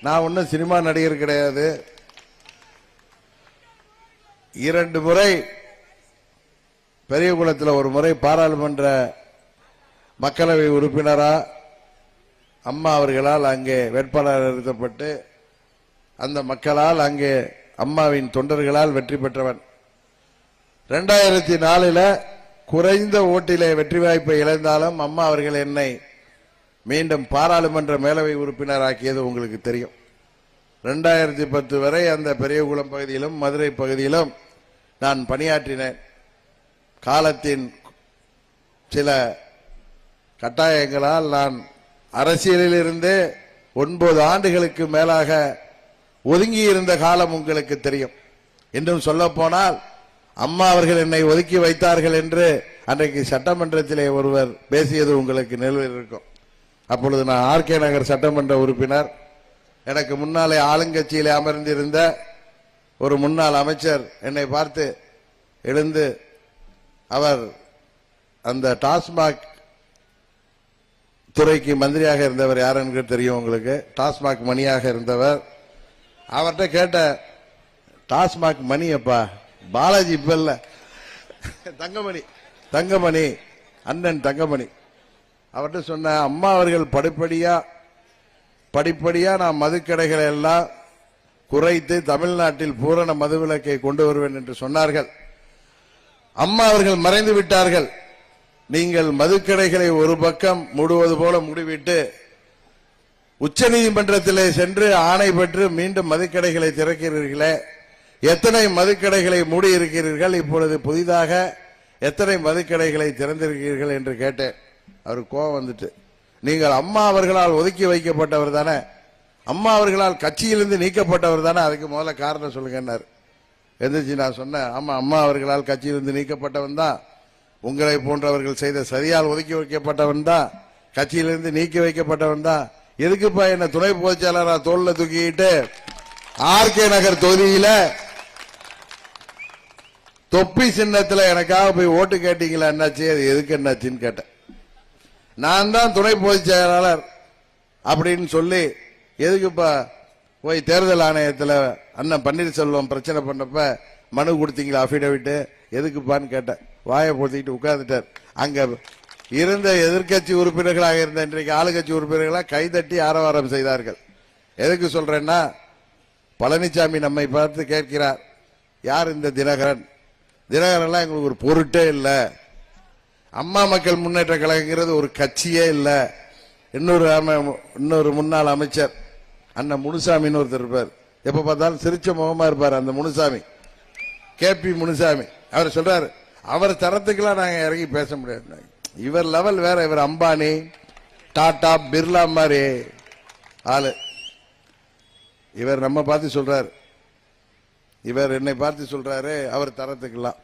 நான் ஒன்னும் சினிமா நடிகர் கிடையாது. 2 முறை பெரியகுளத்தில் ஒரு முறை பாராளுமன்ற மக்களவை உறுப்பினரா அம்மா அவர்களால் அங்கே வேட்பாளர் நிறுத்தப்பட்டு அந்த மக்களால் அங்கே அம்மாவின் தொண்டர்களால் வெற்றி பெற்றவன். 2004 குறைந்த ஓட்டிலே வெற்றி வாய்ப்பை இழந்தாலும் அம்மா அவர்கள் என்னை மீண்டும் பாராளுமன்ற மேலவை உறுப்பினராக்கியது உங்களுக்கு தெரியும். 2010 வரை அந்த பெரியகுளம் பகுதியிலும் மதுரை பகுதியிலும் நான் பணியாற்றினேன். காலத்தின் சில கட்டாயங்களால் நான் அரசியலில் இருந்து 9 ஆண்டுகளுக்கு மேலாக ஒதுங்கி இருந்த காலம் உங்களுக்கு தெரியும். இன்னும் சொல்ல போனால் அம்மா அவர்கள் என்னை ஒதுக்கி வைத்தார்கள் என்று அன்றைக்கு சட்டமன்றத்திலே ஒருவர் பேசியது உங்களுக்கு நினைவில் இருக்கும். அப்பொழுது நான் ஆர்கே நகர் சட்டமன்ற உறுப்பினர். எனக்கு முன்னாலே ஆளுங்கட்சியிலே அமர்ந்திருந்த ஒரு முன்னாள் அமைச்சர் என்னை பார்த்து எழுந்து, அவர் அந்த டாஸ்மாக் துறைக்கு மந்திரியாக இருந்தவர், யாருன்னு தெரியும் உங்களுக்கு, டாஸ்மாக் மணியாக இருந்தவர். அவர்கிட்ட கேட்ட, டாஸ்மாக் மணி அப்பா பாலாஜி இப்ப இல்ல, தங்கமணி அண்ணன் தங்கமணி. அவர்கிட்ட சொன்ன, அம்மா அவர்கள் படிப்படியா நான் மதுக்கடைகளை எல்லாம் குறைத்து தமிழ்நாட்டில் பூரண மதுவிலக்கை கொண்டு வருவேன் என்று சொன்னார்கள். அம்மா அவர்கள் மறைந்து விட்டார்கள். நீங்கள் மதுக்கடைகளை ஒரு பக்கம் மூடுவது போல மூடிவிட்டு உச்சநீதிமன்றத்திலே சென்று ஆணை பெற்று மீண்டும் மதுக்கடைகளை திறக்கிறீர்களே, எத்தனை மதுக்கடைகளை மூடி இருக்கிறீர்கள், இப்பொழுது புதிதாக எத்தனை மதுக்கடைகளை திறந்திருக்கிறீர்கள் என்று கேட்டேன். அவருக்கு கோபம் வந்துட்டு, நீங்கள் அம்மா அவர்களால் ஒதுக்கி வைக்கப்பட்டவர் தானே, அம்மா அவர்களால் கட்சியிலிருந்து நீக்கப்பட்டவர் தானே, அதுக்கு முதல்ல காரணம் சொல்லுங்க. எந்திரிச்சு நான் சொன்னேன், ஆமா அம்மா அவர்களால் கட்சியிலிருந்து நீக்கப்பட்டவன் தான், உங்களை போன்றவர்கள் செய்த சரியால் ஒதுக்கி வைக்கப்பட்டவன் தான், கட்சியிலிருந்து நீக்கி வைக்கப்பட்டவன் தான். எதுக்குப்பா என்ன துணை பொதுச்செயலாளரா தோல்ல தூக்கிட்டு ஆர்கே நகர் தொகுதியில தொப்பி சின்னத்துல எனக்காக போய் ஓட்டு கேட்டீங்களா, என்னாச்சு, அது எதுக்கு என்னாச்சுன்னு கேட்டேன். நான் தான் துணை பொதுச் செயலாளர் அப்படின்னு சொல்லி, எதுக்குப்பா போய் தேர்தல் ஆணையத்தில் அண்ணன் பன்னீர்செல்வம் பிரச்சனை பண்ணப்ப மனு கொடுத்தீங்களா அபிடவிட், எதுக்குப்பான்னு கேட்டேன். வாயை போத்திக்கிட்டு உட்கார்ந்துட்டார். அங்க இருந்த எதிர்கட்சி உறுப்பினர்களாக இருந்த இன்றைக்கு ஆளுங்கட்சி உறுப்பினர்களாக கைதட்டி ஆரவாரம் செய்தார்கள். எதுக்கு சொல்றேன்னா, பழனிசாமி நம்மை பார்த்து கேட்கிறார், யார் இந்த தினகரன் எல்லாம் எங்களுக்கு ஒரு பொருட்டே இல்லை, அம்மா மக்கள் முன்னேற்ற கழகங்கிறது ஒரு கட்சியே இல்லை. இன்னொரு முன்னாள் அமைச்சர் அண்ணன் முனுசாமின்னு ஒருத்தர் இருப்பார், எப்ப பார்த்தாலும் சிரிச்ச முகமா இருப்பார், அந்த முனுசாமி, கேபி முனுசாமி. அவர் சொல்றாரு, அவர் தரத்துக்கெல்லாம் நாங்க இறங்கி பேச முடியாது, இவர் லெவல் வேற, இவர் அம்பானி டாடா பிர்லா மாதிரி ஆளு. இவர் நம்ம பார்த்து சொல்றாரு, இவர் என்னை பார்த்து சொல்றாரு அவர் தரத்துக்கெல்லாம்.